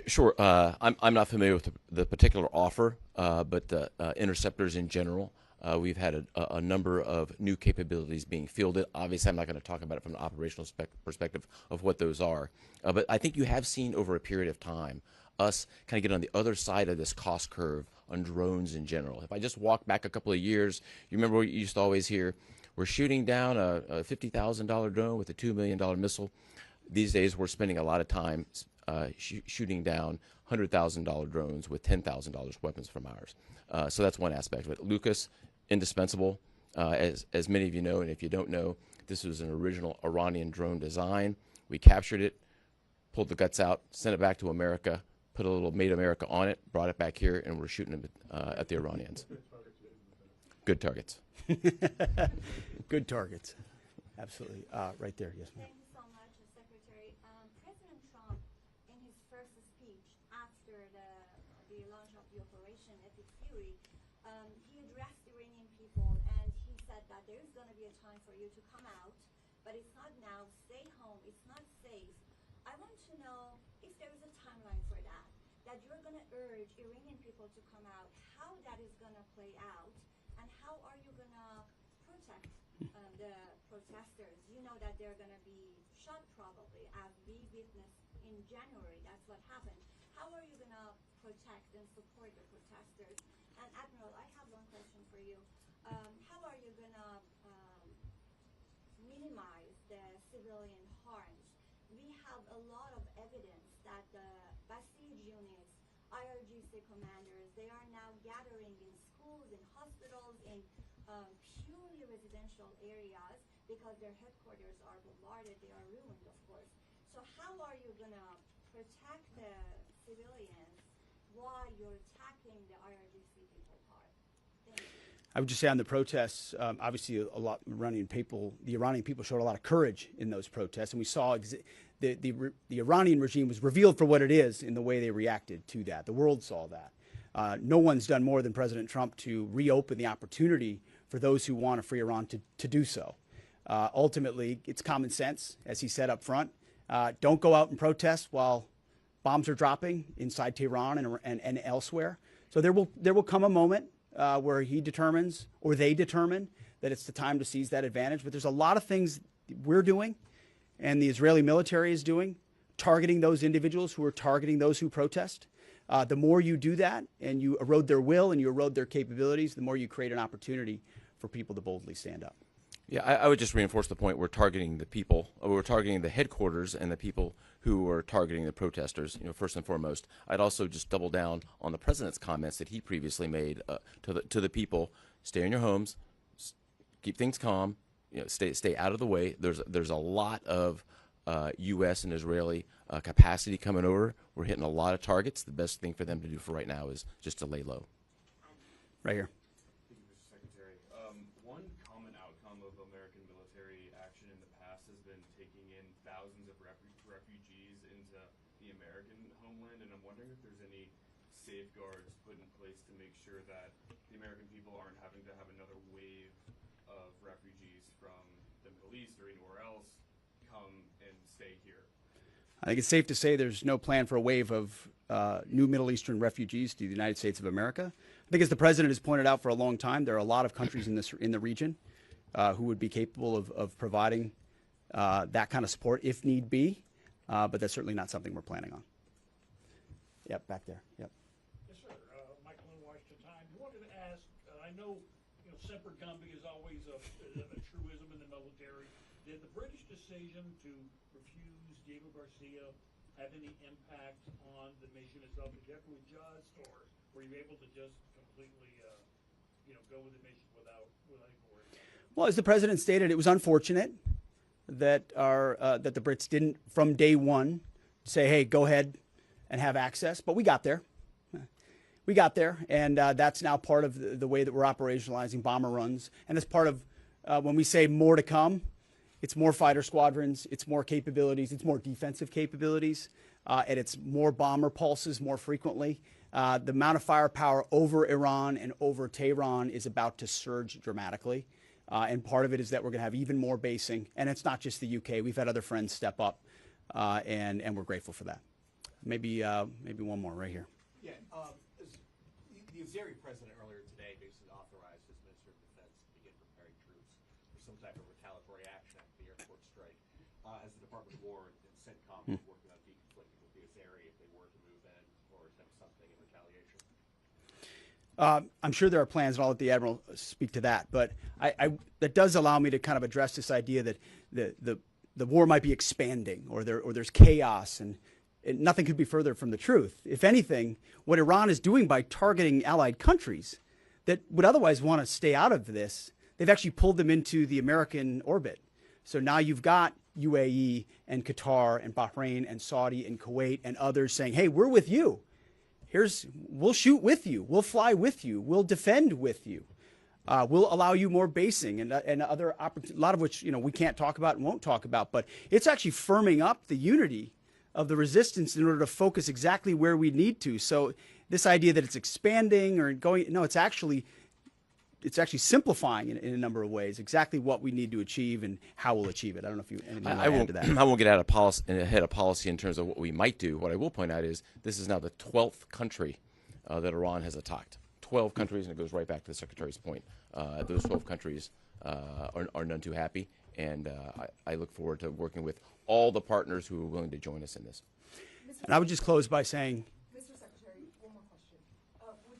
Sure. I'm not familiar with the particular offer, but the interceptors in general, we've had a number of new capabilities being fielded. Obviously, I'm not going to talk about it from an operational perspective of what those are. But I think you have seen over a period of time us kind of get on the other side of this cost curve on drones in general. If I just walk back a couple of years, you remember what you used to always hear, we're shooting down a $50,000 drone with a $2 million missile. These days, we're spending a lot of time shooting down $100,000 drones with $10,000 weapons from ours. So that's one aspect of it. Lucas, indispensable. As many of you know, and if you don't know, this was an original Iranian drone design. We captured it, pulled the guts out, sent it back to America, put a little Made America on it, brought it back here, and we're shooting them at the Iranians. Good targets. Good targets. Absolutely. Right there, yes, ma'am. Thank you so much, Secretary. President Trump, in his first speech after the launch of the operation Epic Fury, he addressed Iranian people and he said that there is going to be a time for you to come out, but it's not now. Stay home. It's not safe. I want to know if there is a timeline for that you're going to urge Iranian people to come out, how that is going to play out, and how are you going to protect the protesters? You know that they're going to be shot probably, as we witnessed in January. That's what happened. How are you going to protect and support the protesters? And Admiral, I have one question for you. How are you going to minimize the civilian harms? We have a lot of evidence that the Basij units, IRGC commanders, they are now gathering in schools, in hospitals, in purely residential areas because their headquarters are bombarded. They are ruined, of course. So how are you going to protect the civilians while you're attacking the IRGC people part? Thank you. I would just say on the protests, obviously the Iranian people showed a lot of courage in those protests, and we saw the Iranian regime was revealed for what it is in the way they reacted to that. The world saw that. No one's done more than President Trump to reopen the opportunity for those who want a free Iran to do so. Ultimately, it's common sense, as he said up front. Don't go out and protest while bombs are dropping inside Tehran and elsewhere. So there will come a moment where he determines, or they determine, that it's the time to seize that advantage. But there's a lot of things we're doing and the Israeli military is doing targeting those individuals who are targeting those who protest. The more you do that and you erode their will and you erode their capabilities, the more you create an opportunity for people to boldly stand up. Yeah, I would just reinforce the point. We're targeting the people. We're targeting the headquarters and the people who are targeting the protesters. First and foremost. I'd also just double down on the president's comments that he previously made to the people. Stay in your homes, keep things calm. Stay out of the way. There's a lot of U.S. and Israeli capacity coming over. We're hitting a lot of targets. The best thing for them to do for right now is just to lay low. Right here. Thank you, Mr. Secretary. One common outcome of American military action in the past has been taking in thousands of refugees into the American homeland, and I'm wondering if there's any safeguards put in place to make sure that the American people aren't having to have another wave of refugees from the Middle East or anywhere else come and stay here. I think it's safe to say there's no plan for a wave of new Middle Eastern refugees to the United States of America. I think, as the president has pointed out for a long time, there are a lot of countries in the region who would be capable of providing that kind of support if need be, but that's certainly not something we're planning on. Yep, back there. Yep. Yes, sir. Michael in Washington Times. I wanted to ask. I know, semper gumby is always a truism in the military. Did the British decision to refuse Diego Garcia have any impact on the mission itself? Did you have to adjust, or were you able to just completely, go with the mission without any worries? Well, as the president stated, it was unfortunate that that the Brits didn't, from day one, say, "Hey, go ahead and have access." But we got there. We got there, and that's now part of the way that we're operationalizing bomber runs. And it's part of when we say more to come. It's more fighter squadrons, it's more capabilities, it's more defensive capabilities, and it's more bomber pulses more frequently. The amount of firepower over Iran and over Tehran is about to surge dramatically. And part of it is that we're going to have even more basing. And it's not just the UK. We've had other friends step up, and we're grateful for that. Maybe one more right here. Yeah, the Azeri president earlier today basically authorized his Minister of Defense to begin preparing troops for some type of retaliatory action after the airport strike. As the Department of War and CENTCOM is working on deconflicting with the Azeri if they were to move in or attempt something in retaliation. I'm sure there are plans, and I'll let the Admiral speak to that. But that does allow me to kind of address this idea that the war might be expanding, or there's chaos, and nothing could be further from the truth. If anything, what Iran is doing by targeting allied countries that would otherwise want to stay out of this, they've actually pulled them into the American orbit. So now you've got UAE and Qatar and Bahrain and Saudi and Kuwait and others saying, "Hey, we're with you. We'll shoot with you. We'll fly with you. We'll defend with you. We'll allow you more basing and other opportunities, a lot of which we can't talk about and won't talk about." But it's actually firming up the unity of the resistance in order to focus exactly where we need to. So this idea that it's expanding or going, no, it's actually simplifying in a number of ways exactly what we need to achieve and how we'll achieve it. I don't know if you anything you want to add to that. I won't get ahead of policy in terms of what we might do. What I will point out is this is now the 12th country that Iran has attacked. 12 countries, and it goes right back to the Secretary's point. Those 12 countries are none too happy, and I look forward to working with all the partners who are willing to join us in this. And I would just close by saying, Mr. Secretary, one more question.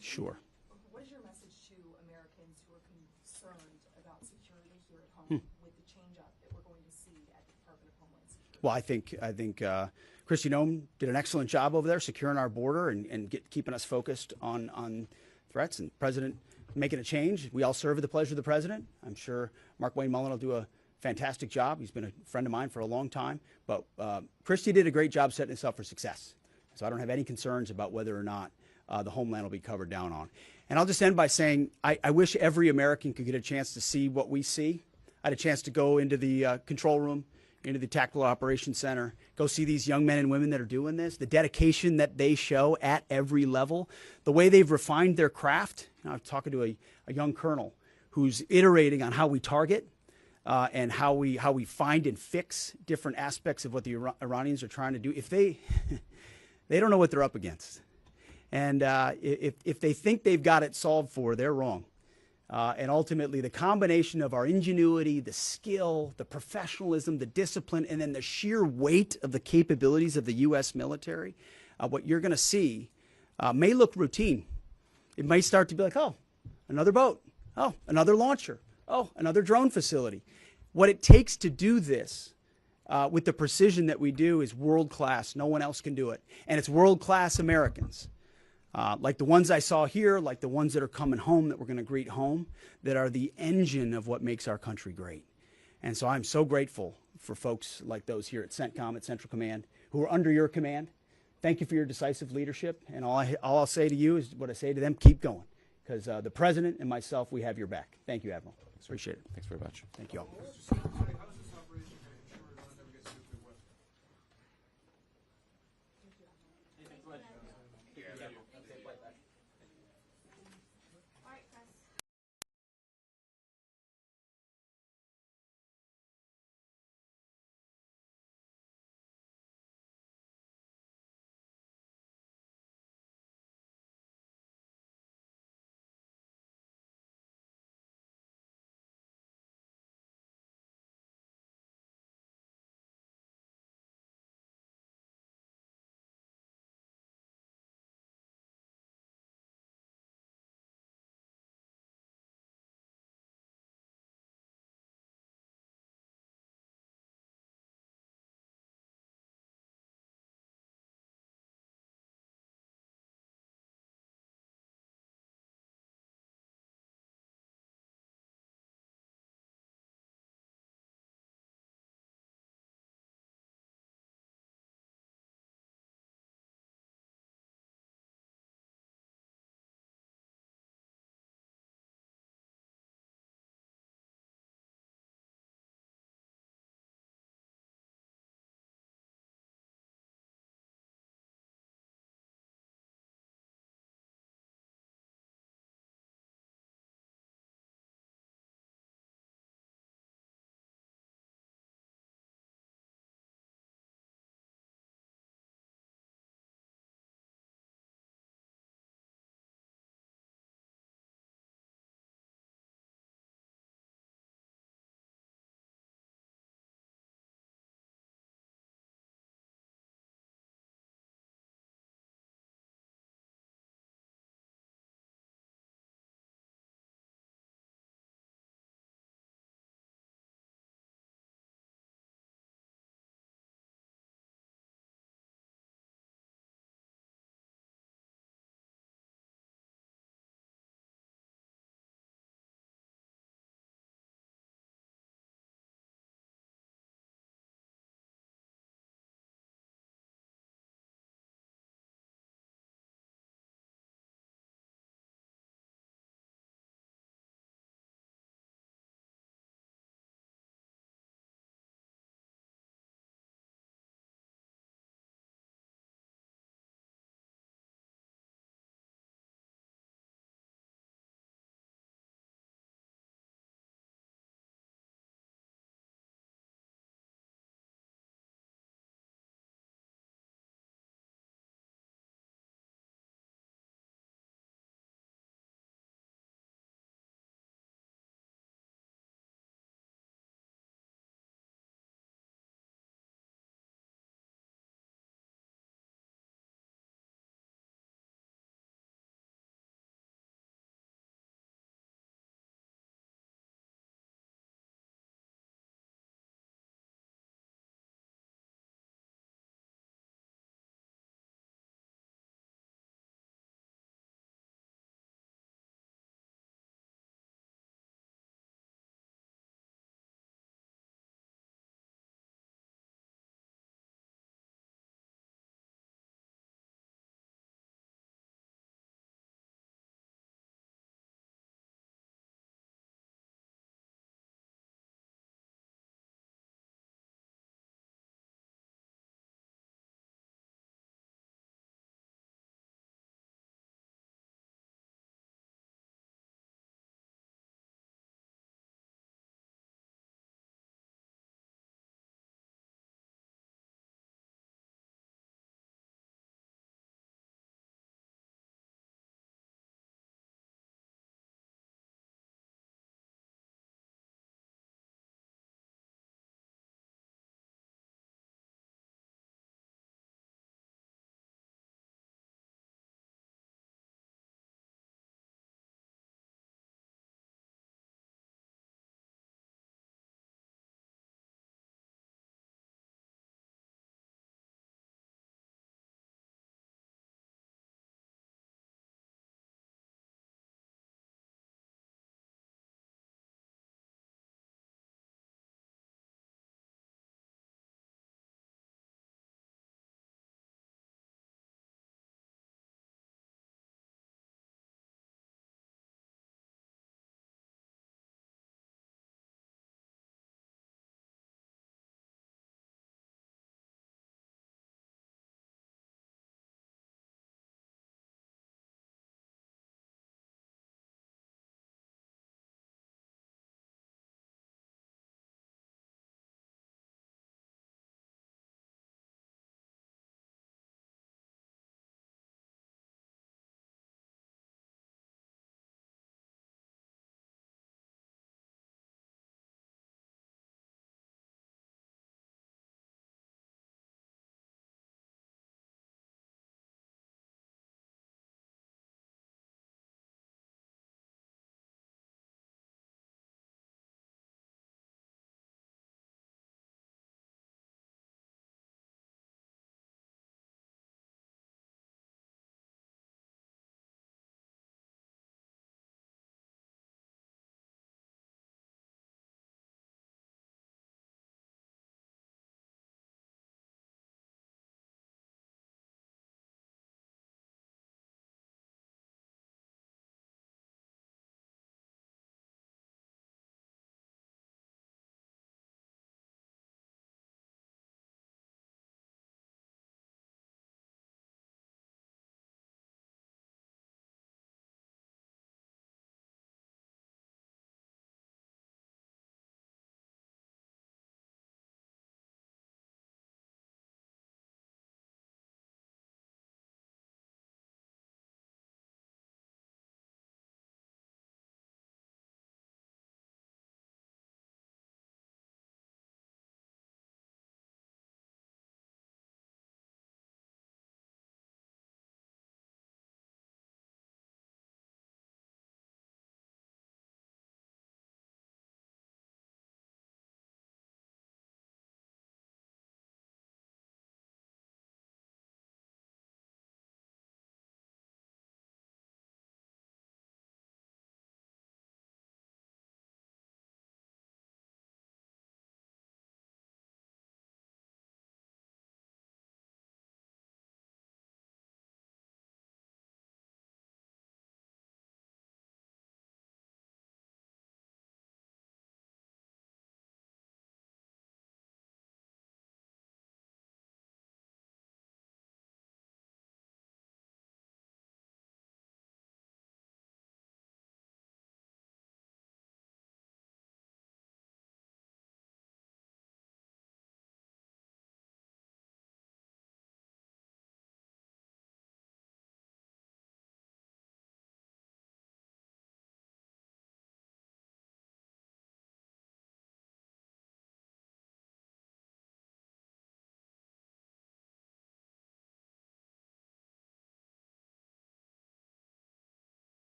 Sure. What is your message to Americans who are concerned about security here at home with the change-up that we're going to see at the Department of Homeland Security? Well, I think Kristi Noem did an excellent job over there securing our border and keeping us focused on threats, and the President making a change. We all serve at the pleasure of the President. I'm sure Mark Wayne Mullen will do a fantastic job. He's been a friend of mine for a long time. But Kristi did a great job setting us up for success. So I don't have any concerns about whether or not the homeland will be covered down on. And I'll just end by saying I wish every American could get a chance to see what we see. I had a chance to go into the control room, into the Tactical Operations Center, go see these young men and women that are doing this, the dedication that they show at every level, the way they've refined their craft. I was talking to a young colonel who's iterating on how we target and how we find and fix different aspects of what the Iranians are trying to do. If they don't know what they're up against, and if they think they've got it solved for, they're wrong. And ultimately, the combination of our ingenuity, the skill, the professionalism, the discipline, and then the sheer weight of the capabilities of the U.S. military, what you're going to see may look routine. It may start to be like, oh, another boat. Oh, another launcher. Oh, another drone facility. What it takes to do this with the precision that we do is world-class. No one else can do it. And it's world-class Americans. Like the ones I saw here, like the ones that are coming home that we're going to greet home, that are the engine of what makes our country great. And so I'm so grateful for folks like those here at CENTCOM, at Central Command, who are under your command. Thank you for your decisive leadership. And all I'll say to you is what I say to them, keep going. Because the President and myself, we have your back. Thank you, Admiral. Appreciate it. Thanks very much. Thank you all.